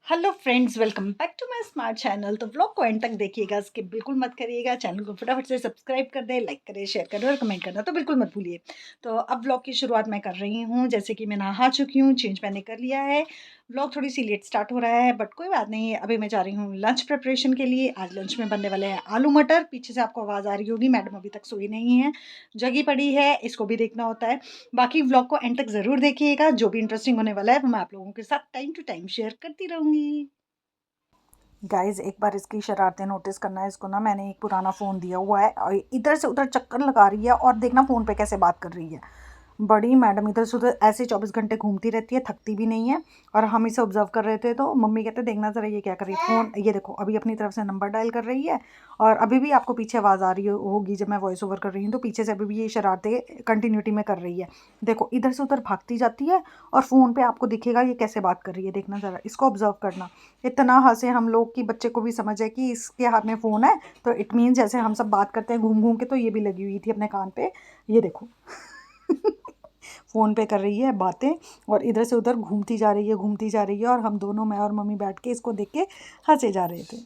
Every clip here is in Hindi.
Hello friends, welcome back to my smart channel. तो व्लॉग को एंड तक देखिएगा, स्किप बिल्कुल मत करिएगा। चैनल को फटाफट से सब्सक्राइब कर दें, लाइक करें, शेयर करें और कमेंट करना तो बिल्कुल मत भूलिए। तो अब व्लॉग की शुरुआत मैं कर रही हूँ। जैसे कि मैं नहा चुकी हूँ, चेंज मैंने कर लिया है। व्लॉग थोड़ी सी लेट स्टार्ट हो रहा है बट कोई बात नहीं। अभी मैं जा रही हूँ लंच प्रिपरेशन के लिए। आज लंच में बनने वाले हैं आलू मटर। पीछे से आपको आवाज़ आ रही होगी, मैडम अभी तक सोई नहीं है, जगी पड़ी है, इसको भी देखना होता है। बाकी व्लॉग को एंड तक ज़रूर देखिएगा, जो भी इंटरेस्टिंग होने वाला है वो मैं आप लोगों के साथ टाइम टू टाइम शेयर करती रहूँगी। गाइज एक बार इसकी शरारतें नोटिस करना है। इसको ना मैंने एक पुराना फ़ोन दिया हुआ है और इधर से उधर चक्कर लगा रही है और देखना फ़ोन पे कैसे बात कर रही है। बड़ी मैडम इधर से उधर ऐसे 24 घंटे घूमती रहती है, थकती भी नहीं है। और हम इसे ऑब्जर्व कर रहे थे तो मम्मी कहते देखना ज़रा ये क्या कर रही है। फ़ोन ये देखो, अभी अपनी तरफ से नंबर डायल कर रही है। और अभी भी आपको पीछे आवाज़ आ रही होगी जब मैं वॉइस ओवर कर रही हूँ, तो पीछे से अभी भी ये शरारतें कंटिन्यूटी में कर रही है। देखो इधर से उधर भागती जाती है और फ़ोन पे आपको दिखेगा ये कैसे बात कर रही है। देखना ज़रा, इसको ऑब्जर्व करना। इतना हंसे हम लोग कि बच्चे को भी समझ है कि इसके हाथ में फ़ोन है, तो इट मीन जैसे हम सब बात करते हैं घूम घूम के, तो ये भी लगी हुई थी अपने कान पे। ये देखो फ़ोन पे कर रही है बातें और इधर से उधर घूमती जा रही है, घूमती जा रही है। और हम दोनों, मैं और मम्मी, बैठ के इसको देख के हंसे जा रहे थे।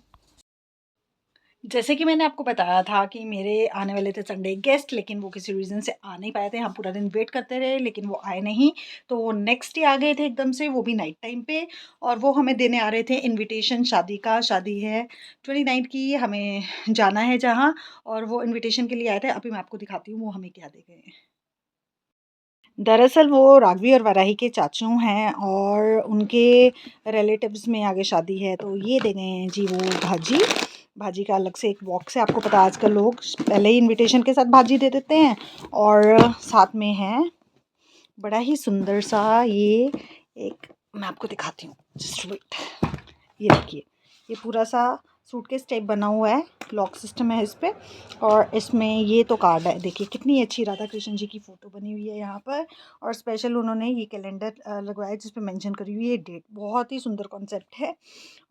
जैसे कि मैंने आपको बताया था कि मेरे आने वाले थे संडे गेस्ट, लेकिन वो किसी रीज़न से आ नहीं पाए थे। हम पूरा दिन वेट करते रहे लेकिन वो आए नहीं। तो वो नेक्स्ट डे आ गए थे एकदम से, वो भी नाइट टाइम पे। और वो हमें देने आ रहे थे इनविटेशन शादी का। शादी है 29 की, हमें जाना है जहाँ। और वो इनविटेशन के लिए आए थे। अभी मैं आपको दिखाती हूँ वो हमें क्या दे गए। दरअसल वो राघवी और वराही के चाचू हैं और उनके रिलेटिव्स में आगे शादी है, तो ये दे गए हैं जी वो भाजी। भाजी का अलग से एक बॉक्स है। आपको पता है आजकल लोग पहले ही इनविटेशन के साथ भाजी दे देते हैं। और साथ में है बड़ा ही सुंदर सा ये एक, मैं आपको दिखाती हूँ, जस्ट वेट। ये देखिए, ये पूरा सा सूटकेस टाइप बना हुआ है, लॉक सिस्टम है इस पे। और इसमें ये तो कार्ड है, देखिए कितनी अच्छी राधा कृष्ण जी की फ़ोटो बनी हुई है यहाँ पर। और स्पेशल उन्होंने ये कैलेंडर लगवाया जिस पे मेंशन करी हुई है डेट। बहुत ही सुंदर कॉन्सेप्ट है।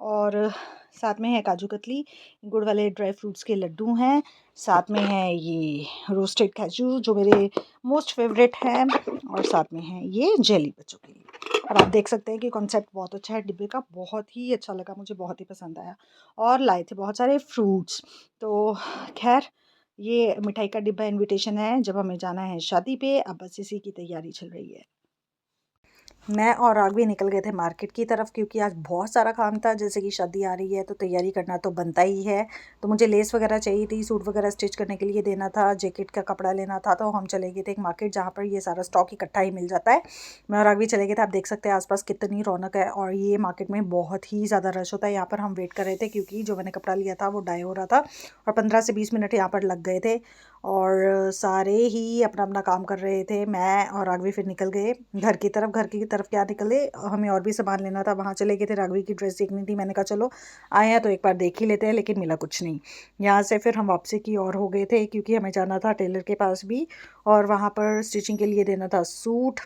और साथ में है काजू कतली, गुड़ वाले ड्राई फ्रूट्स के लड्डू हैं। साथ में है ये रोस्टेड काजू जो मेरे मोस्ट फेवरेट है। और साथ में है ये जेली बच्चों के लिए। और आप देख सकते हैं कि कॉन्सेप्ट बहुत अच्छा है डिब्बे का, बहुत ही अच्छा लगा मुझे, बहुत ही पसंद आया। और लाए थे बहुत सारे फ्रूट्स। तो खैर, ये मिठाई का डिब्बा इनविटेशन है जब हमें जाना है शादी पे। अब बस इसी की तैयारी चल रही है। मैं और राघवी निकल गए थे मार्केट की तरफ, क्योंकि आज बहुत सारा काम था। जैसे कि शादी आ रही है तो तैयारी करना तो बनता ही है। तो मुझे लेस वगैरह चाहिए थी, सूट वगैरह स्टिच करने के लिए देना था, जैकेट का कपड़ा लेना था। तो हम चले गए थे एक मार्केट जहाँ पर ये सारा स्टॉक इकट्ठा ही मिल जाता है। मैं और राघवी चले गए थे। आप देख सकते हैं आसपास कितनी रौनक है। और ये मार्केट में बहुत ही ज़्यादा रश होता है। यहाँ पर हम वेट कर रहे थे क्योंकि जो मैंने कपड़ा लिया था वो डाई हो रहा था। और 15 से 20 मिनट यहाँ पर लग गए थे। और सारे ही अपना अपना काम कर रहे थे। मैं और राघवी फिर निकल गए घर की तरफ। घर की तरफ क्या निकले, हमें और भी सामान लेना था, वहाँ चले गए थे। राघवी की ड्रेस देखनी थी, मैंने कहा चलो आए हैं तो एक बार देख ही लेते हैं, लेकिन मिला कुछ नहीं। यहाँ से फिर हम वापसी की ओर हो गए थे क्योंकि हमें जाना था टेलर के पास भी। और वहाँ पर स्टिचिंग के लिए देना था सूट।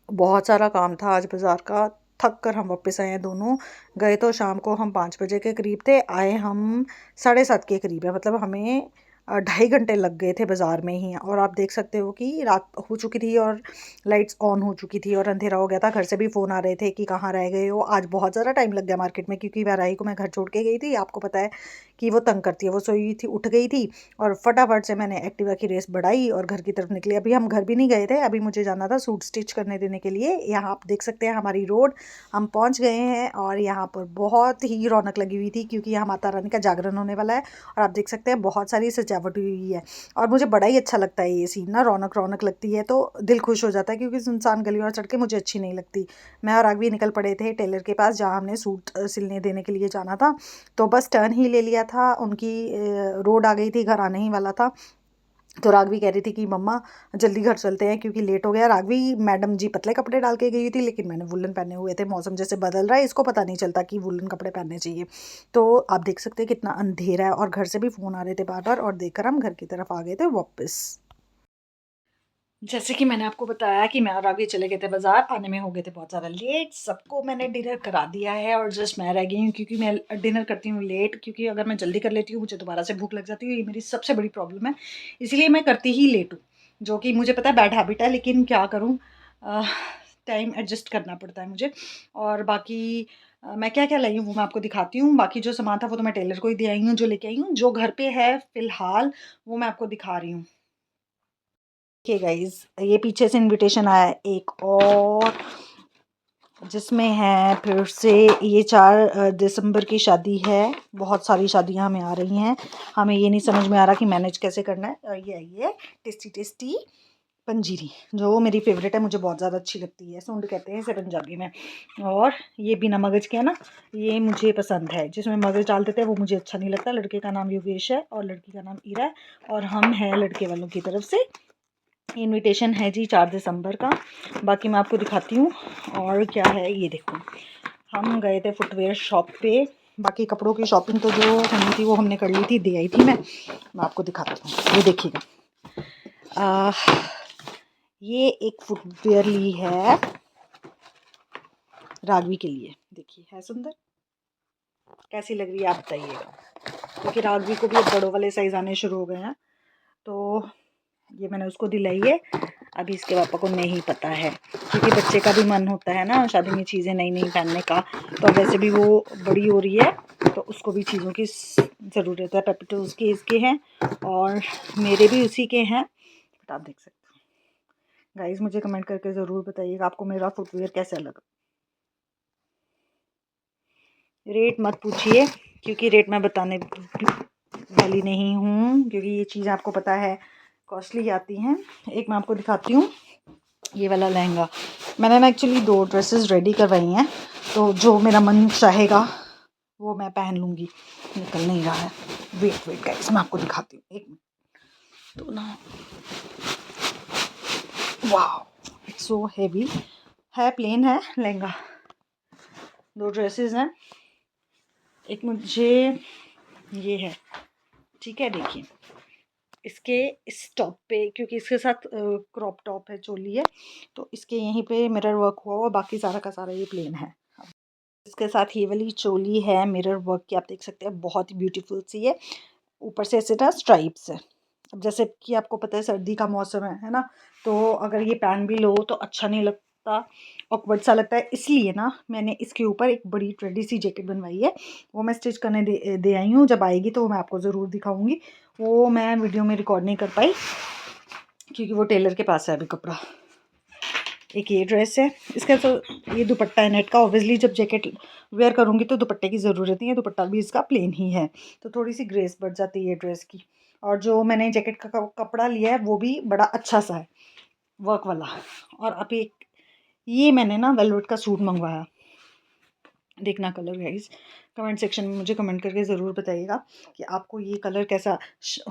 बहुत सारा काम था आज बाज़ार का। थक कर हम वापस आए हैं दोनों। गए तो शाम को हम 5 बजे के करीब थे, आए हम 7:30 के करीब है। मतलब हमें 2.5 घंटे लग गए थे बाज़ार में ही। और आप देख सकते हो कि रात हो चुकी थी और लाइट्स ऑन हो चुकी थी और अंधेरा हो गया था। घर से भी फ़ोन आ रहे थे कि कहाँ रह गए हो। आज बहुत ज़्यादा टाइम लग गया मार्केट में, क्योंकि वैराही को मैं घर छोड़ के गई थी। आपको पता है कि वो तंग करती है, वो सोई थी, उठ गई थी। और फटाफट से मैंने एक्टिवा की रेस बढ़ाई और घर की तरफ निकली। अभी हम घर भी नहीं गए थे, अभी मुझे जाना था सूट स्टिच करने देने के लिए। यहाँ आप देख सकते हैं हमारी रोड, हम पहुँच गए हैं। और यहाँ पर बहुत ही रौनक लगी हुई थी क्योंकि यहाँ माता रानी का जागरण होने वाला है। और आप देख सकते हैं बहुत सारी सजावट हुई हुई है। और मुझे बड़ा ही अच्छा लगता है ये सीन ना, रौनक रौनक लगती है तो दिल खुश हो जाता है, क्योंकि सुनसान गली और सड़कें मुझे अच्छी नहीं लगती। मैं और राघवी निकल पड़े थे टेलर के पास जहाँ हमने सूट सिलने देने के लिए जाना था। तो बस टर्न ही ले लिया था, उनकी रोड आ गई थी, घर आने ही वाला था। तो राघवी कह रही थी कि मम्मा जल्दी घर चलते हैं क्योंकि लेट हो गया। राघवी मैडम जी पतले कपड़े डाल के गई थी, लेकिन मैंने वुलन पहने हुए थे। मौसम जैसे बदल रहा है, इसको पता नहीं चलता कि वुलन कपड़े पहनने चाहिए। तो आप देख सकते हैं कितना अंधेरा है और घर से भी फ़ोन आ रहे थे बार बार। और देखकर हम घर की तरफ आ गए थे वापस। जैसे कि मैंने आपको बताया कि मैं और राघवी चले गए थे बाज़ार, आने में हो गए थे बहुत ज़्यादा लेट। सबको मैंने डिनर करा दिया है और जस्ट मैं रह गई हूँ, क्योंकि मैं डिनर करती हूँ लेट। क्योंकि अगर मैं जल्दी कर लेती हूँ मुझे दोबारा से भूख लग जाती है, ये मेरी सबसे बड़ी प्रॉब्लम है। इसीलिए मैं करती ही लेट हूँ, जो कि मुझे पता है बैड हैबिट है, लेकिन क्या करूँ, टाइम एडजस्ट करना पड़ता है मुझे। और बाकी मैं क्या क्या लाई हूँ वो मैं आपको दिखाती हूँ। बाकी जो सामान था वो तो मैं टेलर को ही दे आई हूँ, जो लेके आई हूँ। जो घर पे है फ़िलहाल वो मैं आपको दिखा रही हूँ। देखिए गाइज़, ये पीछे से इनविटेशन आया है एक और, जिसमें है फिर से ये 4 दिसंबर की शादी है। बहुत सारी शादियां हमें आ रही हैं, हमें ये नहीं समझ में आ रहा कि मैनेज कैसे करना है। और ये आई है टेस्टी टेस्टी पंजीरी, जो मेरी फेवरेट है, मुझे बहुत ज़्यादा अच्छी लगती है। सूंड कहते हैं इसे पंजाबी में। और ये बिना मगज के है ना, ये मुझे पसंद है। जिसमें मगज डाल देते हैं वो मुझे अच्छा नहीं लगता। लड़के का नाम योगेश है और लड़की का नाम ईरा है, और हम हैं लड़के वालों की तरफ से। इनविटेशन है जी 4 दिसंबर का। बाकी मैं आपको दिखाती हूँ और क्या है। ये देखो, हम गए थे फुटवेयर शॉप पे। बाकी कपड़ों की शॉपिंग तो जो होनी थी वो हमने कर ली थी, दे आई थी मैं आपको दिखाता हूँ। ये देखिएगा, ये एक फुटवेयर ली है राघवी के लिए। देखिए है सुंदर, कैसी लग रही है आप बताइएगा। क्योंकि राघवी को भी अब बड़ों वाले साइज आने शुरू हो गए हैं, तो ये मैंने उसको दिलाई है। अभी इसके पापा को नहीं पता है, क्योंकि बच्चे का भी मन होता है ना शादी में चीज़ें नई नई पहनने का। तो वैसे भी वो बड़ी हो रही है, तो उसको भी चीज़ों की ज़रूरत है। पेपिटोज के इसके हैं और मेरे भी उसी के हैं। बट आप देख सकते हैं गाइस, मुझे कमेंट करके ज़रूर बताइएगा आपको मेरा फुटवेयर कैसा लगा। रेट मत पूछिए, क्योंकि रेट मैं बताने वाली नहीं हूँ, क्योंकि ये चीज़ आपको पता है कॉस्टली आती हैं। एक मैं आपको दिखाती हूँ, ये वाला लहंगा। मैंने ना एक्चुअली 2 ड्रेसेस रेडी करवाई हैं, तो जो मेरा मन चाहेगा वो मैं पहन लूँगी। निकल नहीं रहा है, वेट गाइस, मैं आपको दिखाती हूँ, एक मिनट। तो ना, वाह, इट्स सो हेवी है। प्लेन है लहंगा, 2 ड्रेसेस हैं। एक मुझे ये है, ठीक है। देखिए इसके इस टॉप पे, क्योंकि इसके साथ क्रॉप टॉप है, चोली है, तो इसके यहीं पे मिरर वर्क हुआ हुआ, बाकी सारा का सारा ये प्लेन है। इसके साथ ये वाली चोली है मिरर वर्क की, आप देख सकते हैं, बहुत ही ब्यूटीफुल सी है। ऊपर से ऐसे ना स्ट्राइप्स है। अब जैसे कि आपको पता है सर्दी का मौसम है ना, तो अगर ये पहन भी लो तो अच्छा नहीं लगता, ऑकवर्ड सा लगता है। इसलिए ना मैंने इसके ऊपर एक बड़ी ट्रेडी सी जैकेट बनवाई है। वो मैं स्टिच करने दे आई हूँ। जब आएगी तो मैं आपको ज़रूर दिखाऊंगी। वो मैं वीडियो में रिकॉर्ड नहीं कर पाई, क्योंकि वो टेलर के पास है अभी कपड़ा। एक ये ड्रेस है, इसका तो ये दुपट्टा है नेट का। ऑब्वियसली जब जैकेट वेयर करूँगी तो दुपट्टे की ज़रूरत नहीं है, दुपट्टा भी इसका प्लेन ही है, तो थोड़ी सी ग्रेस बढ़ जाती है ड्रेस की। और जो मैंने जैकेट का कपड़ा लिया है वो भी बड़ा अच्छा सा है, वर्क वाला। और अभी एक ये मैंने ना वेलवेट का सूट मंगवाया, देखना कलर गाइस। कमेंट सेक्शन में मुझे कमेंट करके ज़रूर बताइएगा कि आपको ये कलर कैसा।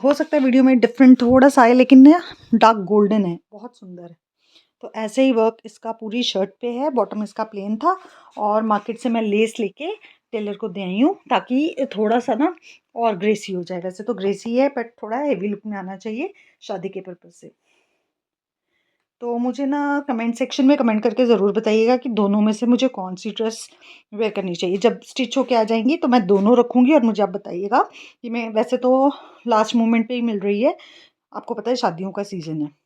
हो सकता है वीडियो में डिफरेंट थोड़ा सा है, लेकिन ना डार्क गोल्डन है, बहुत सुंदर है। तो ऐसे ही वर्क इसका पूरी शर्ट पे है। बॉटम इसका प्लेन था, और मार्केट से मैं लेस लेके टेलर को दे आई हूँ, ताकि थोड़ा सा ना और ग्रेसी हो जाए। वैसे तो ग्रेसी है, बट थोड़ा हैवी लुक में आना चाहिए शादी के पर्पज़ से। तो मुझे ना कमेंट सेक्शन में कमेंट करके ज़रूर बताइएगा कि दोनों में से मुझे कौन सी ड्रेस वेयर करनी चाहिए। जब स्टिच होके आ जाएंगी तो मैं दोनों रखूँगी, और मुझे आप बताइएगा कि मैं, वैसे तो लास्ट मोमेंट पे ही मिल रही है, आपको पता है शादियों का सीज़न है।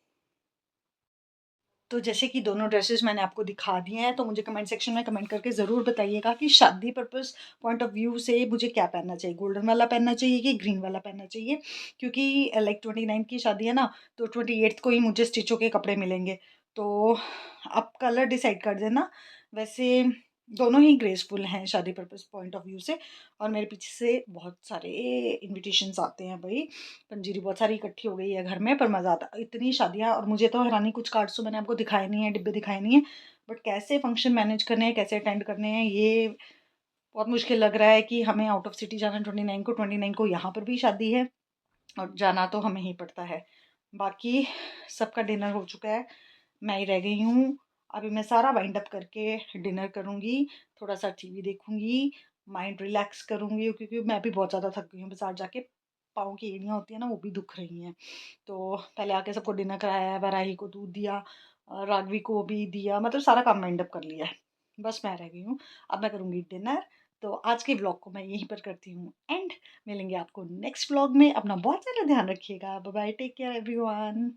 तो जैसे कि दोनों ड्रेसेस मैंने आपको दिखा दिए हैं, तो मुझे कमेंट सेक्शन में कमेंट करके ज़रूर बताइएगा कि शादी पर्पस पॉइंट ऑफ व्यू से मुझे क्या पहनना चाहिए। गोल्डन वाला पहनना चाहिए कि ग्रीन वाला पहनना चाहिए, क्योंकि लाइक 29 की शादी है ना, तो 28 को ही मुझे स्टिचों के कपड़े मिलेंगे। तो आप कलर डिसाइड कर देना। वैसे दोनों ही ग्रेसफुल हैं शादी पर्पस पॉइंट ऑफ व्यू से। और मेरे पीछे से बहुत सारे इनविटेशंस आते हैं भाई, पंजीरी बहुत सारी इकट्ठी हो गई है घर में, पर मज़ा आता, इतनी शादियाँ। और मुझे तो हैरानी, कुछ कार्ड्स तो मैंने आपको दिखाए नहीं है, डिब्बे दिखाए नहीं है, बट कैसे फंक्शन मैनेज करने हैं, कैसे अटेंड करने हैं, ये बहुत मुश्किल लग रहा है। कि हमें आउट ऑफ सिटी जाना है 29 को यहाँ पर भी शादी है, और जाना तो हमें ही पड़ता है। बाकी सबका डिनर हो चुका है, मैं ही रह गई हूँ। अभी मैं सारा वाइंड अप करके डिनर करूँगी, थोड़ा सा टीवी देखूँगी, माइंड रिलैक्स करूँगी, क्योंकि मैं भी बहुत ज़्यादा थक गई हूँ। बाज़ार जाके पाँव की एड़ियाँ होती हैं ना, वो भी दुख रही हैं। तो पहले आके सबको डिनर कराया, बराही को दूध दिया, राघवी को भी दिया, मतलब सारा काम वाइंड अप कर लिया है। बस मैं रह गई हूँ, अब मैं करूँगी डिनर। तो आज के व्लॉग को मैं यहीं पर करती हूँ एंड। मिलेंगे आपको नेक्स्ट व्लॉग में। अपना बहुत सारा ध्यान रखिएगा। Bye bye, take care everyone.